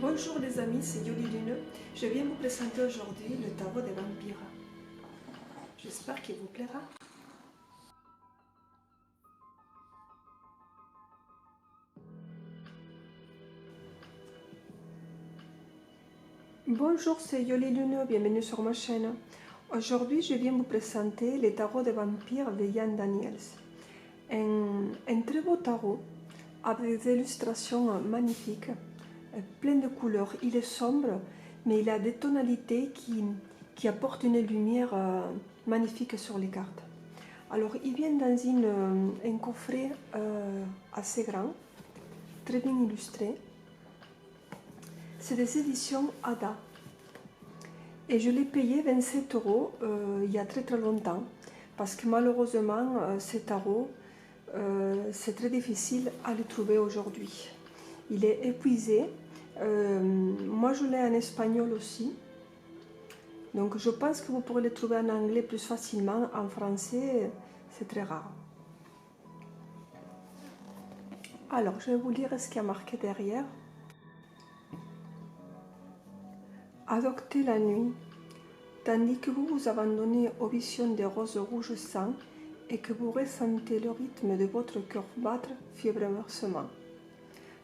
Bonjour les amis, c'est Yoli Lune. Je viens vous présenter aujourd'hui le tarot des vampires. J'espère qu'il vous plaira. Bonjour, c'est Yoli Lune, bienvenue sur ma chaîne. Aujourd'hui, je viens vous présenter les tarots des vampires de Ian Daniels. Un très beau tarot avec des illustrations magnifiques, plein de couleurs. Il est sombre, mais il a des tonalités qui apportent une lumière magnifique sur les cartes. Alors, il vient dans un coffret assez grand, très bien illustré. C'est des éditions Ada. Et je l'ai payé 27 € il y a très longtemps. Parce que malheureusement, ces tarots, c'est très difficile à les trouver aujourd'hui. Il est épuisé. Moi, je l'ai en espagnol aussi. Donc, je pense que vous pourrez le trouver en anglais plus facilement. En français, c'est très rare. Alors, je vais vous lire ce qu'il y a marqué derrière. Adoptez la nuit, tandis que vous vous abandonnez aux visions des roses rouges sang et que vous ressentez le rythme de votre cœur battre fiévreusement.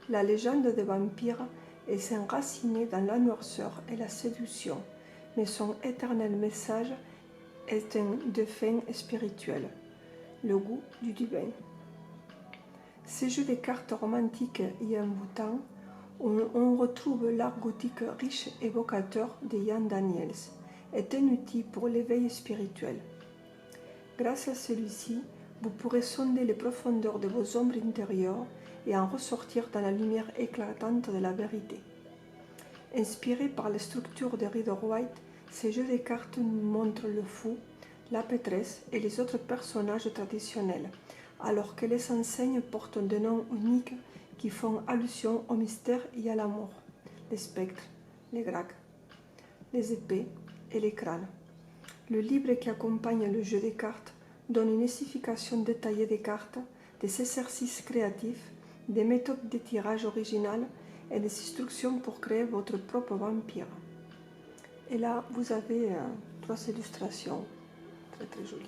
La légende des vampires est s'enracinée dans la noirceur et la séduction, mais son éternel message est un défunt spirituel, le goût du divin. Ces jeux de cartes romantiques et envoûtants, on retrouve l'art gothique riche et évocateur de Ian Daniels, est un outil pour l'éveil spirituel. Grâce à celui-ci, vous pourrez sonder les profondeurs de vos ombres intérieures et en ressortir dans la lumière éclatante de la vérité. Inspirés par les structures de Rider-Waite, ces jeux de cartes nous montrent le fou, la pétresse et les autres personnages traditionnels, alors que les enseignes portent des noms uniques qui font allusion au mystère et à la mort, les spectres, les grags, les épées et les crânes. Le livre qui accompagne le jeu des cartes donne une explication détaillée des cartes, des exercices créatifs, des méthodes de tirage originales et des instructions pour créer votre propre vampire. Et là, vous avez 3 illustrations très jolies.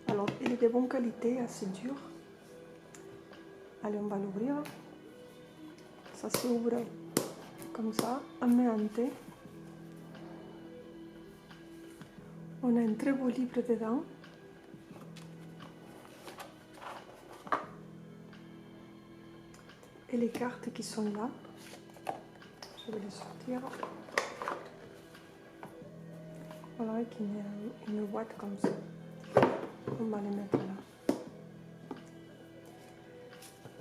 Alors, il est de bonne qualité, assez dur. Allez, on va l'ouvrir. Ça s'ouvre comme ça, en main hantée. On a un très beau livre dedans. Et les cartes qui sont là, je vais les sortir. Voilà, avec une boîte comme ça. On va les mettre là.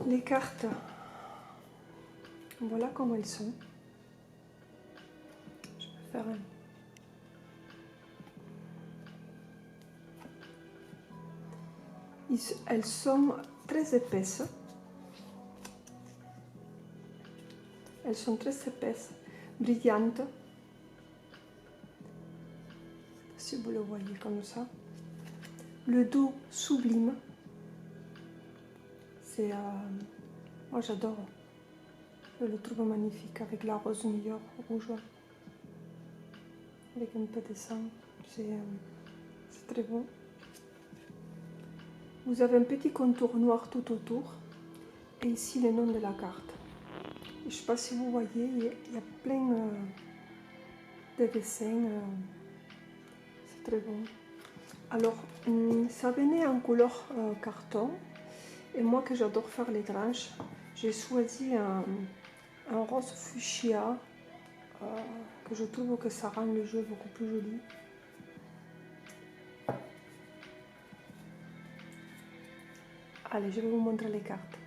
Les cartes, voilà comment elles sont. Je vais faire un. Elles sont très épaisses. Elles sont très épaisses, brillantes. Si vous le voyez comme ça. Le dos sublime. C'est, moi j'adore. Je le trouve magnifique avec la rose New York rouge. Avec un peu de sang. C'est très beau. Vous avez un petit contour noir tout autour. Et ici le nom de la carte. Je ne sais pas si vous voyez, il y a plein de dessins. C'est très bon. Alors, ça venait en couleur carton. Et moi, que j'adore faire les tranches, j'ai choisi un rose fuchsia. Que je trouve que ça rend le jeu beaucoup plus joli. Allez, je vais vous montrer les cartes.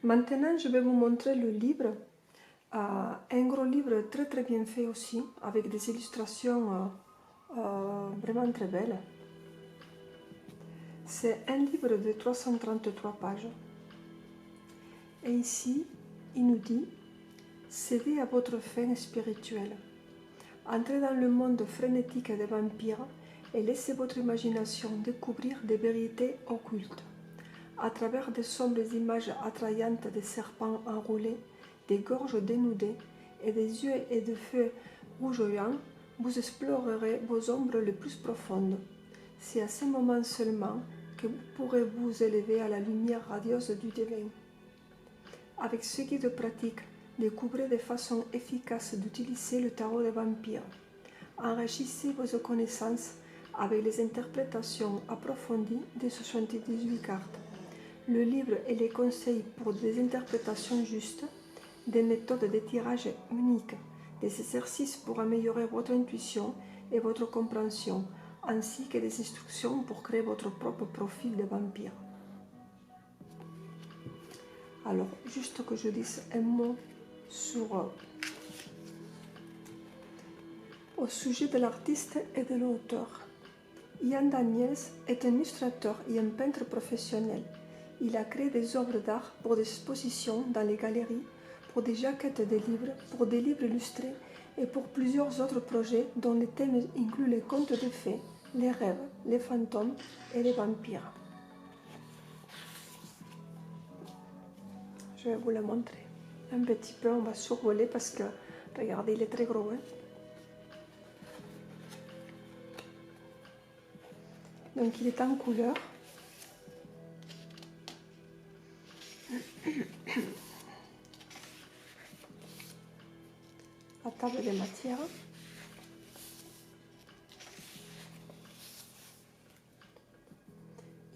Maintenant, je vais vous montrer le livre. Un gros livre très très bien fait aussi, avec des illustrations vraiment très belles. C'est un livre de 333 pages. Et ici, il nous dit « Cédez à votre faim spirituelle. Entrez dans le monde frénétique des vampires et laissez votre imagination découvrir des vérités occultes. À travers de sombres images attrayantes des serpents enroulés, des gorges dénudées et des yeux et de feux rougeoyants, vous explorerez vos ombres les plus profondes. C'est à ce moment seulement que vous pourrez vous élever à la lumière radieuse du divin. Avec ce guide pratique, découvrez des façons efficaces d'utiliser le tarot des vampires. Enrichissez vos connaissances avec les interprétations approfondies des 78 cartes. Le livre et les conseils pour des interprétations justes, des méthodes de tirage uniques, des exercices pour améliorer votre intuition et votre compréhension, ainsi que des instructions pour créer votre propre profil de vampire. Alors, juste que je dise un mot sur au sujet de l'artiste et de l'auteur. Ian Daniels est un illustrateur et un peintre professionnel. Il a créé des œuvres d'art pour des expositions dans les galeries, pour des jaquettes de livres, pour des livres illustrés et pour plusieurs autres projets dont les thèmes incluent les contes de fées, les rêves, les fantômes et les vampires. Je vais vous le montrer. Un petit peu, on va survoler parce que, regardez, il est très gros. Donc il est en couleur. La table des matières.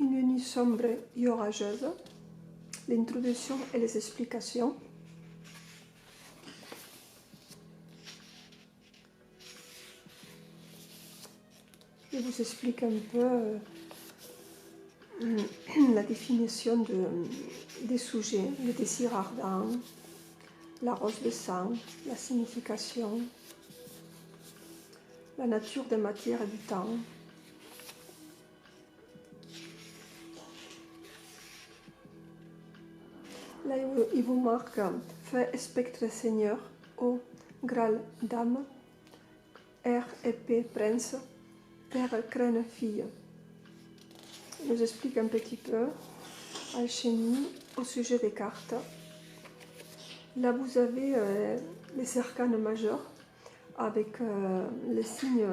Une nuit sombre et orageuse. L'introduction et les explications. Je vous explique un peu la définition des sujets, le désir ardent, la rose de sang, la signification, la nature des matières et du temps. Là, il vous marque fait spectre seigneur, O, Graal dame, R, épée, prince, père, crâne, fille. Il nous explique un petit peu alchimie au sujet des cartes. Là, vous avez les arcanes majeurs avec les signes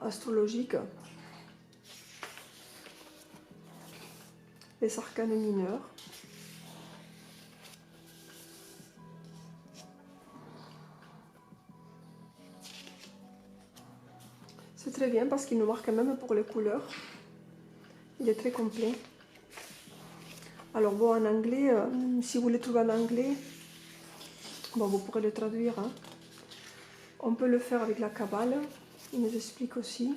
astrologiques, les arcanes mineurs. C'est très bien parce qu'il nous marque même pour les couleurs. Il est très complet. Alors bon, en anglais, si vous le trouvez en anglais, bon, vous pourrez le traduire. Hein. On peut le faire avec la Kabbale. Il nous explique aussi.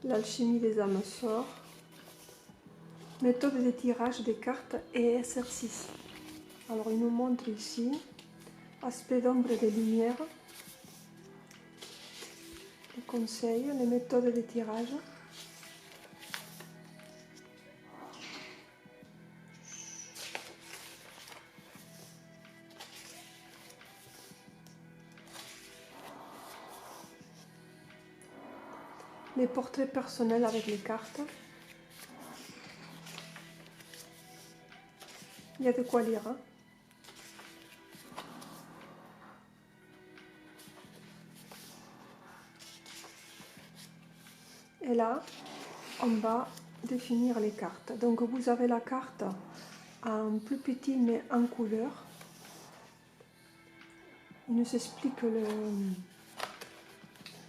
L'alchimie des âmes sort. Méthode de tirage des cartes et exercices. Alors il nous montre ici aspect d'ombre et de lumière, les conseils, les méthodes de tirage. Les portraits personnels avec les cartes. Il y a de quoi lire. Hein. Et là, on va définir les cartes. Donc vous avez la carte en plus petit mais en couleur. Il nous explique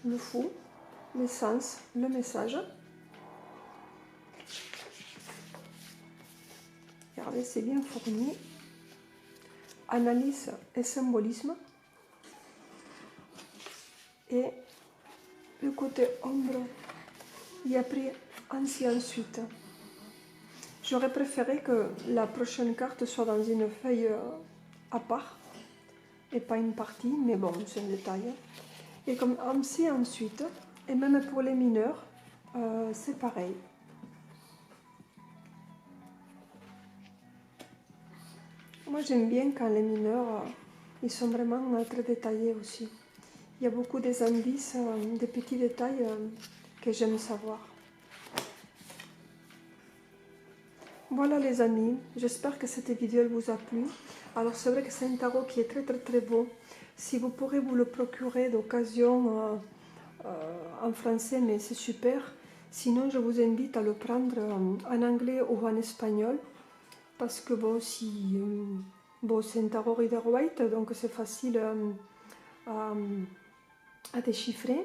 le fou, l'essence, le message. Regardez, c'est bien fourni. Analyse et symbolisme. et le côté ombre, il a pris ainsi ensuite. J'aurais préféré que la prochaine carte soit dans une feuille à part et pas une partie, mais bon, c'est un détail. Et comme ainsi ensuite, et même pour les mineurs, c'est pareil. Moi j'aime bien quand les mineurs, ils sont vraiment très détaillés aussi. Il y a beaucoup des indices, des petits détails que j'aime savoir. Voilà les amis, j'espère que cette vidéo vous a plu. Alors c'est vrai que c'est un tarot qui est très beau. Si vous pourrez vous le procurer d'occasion en français, mais c'est super. Sinon je vous invite à le prendre en anglais ou en espagnol. Parce que bon, bon, c'est un tarot Rider-Waite, donc c'est facile à déchiffrer.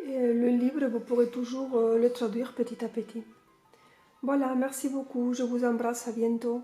Et le livre, vous pourrez toujours le traduire petit à petit. Voilà, merci beaucoup, je vous embrasse, à bientôt.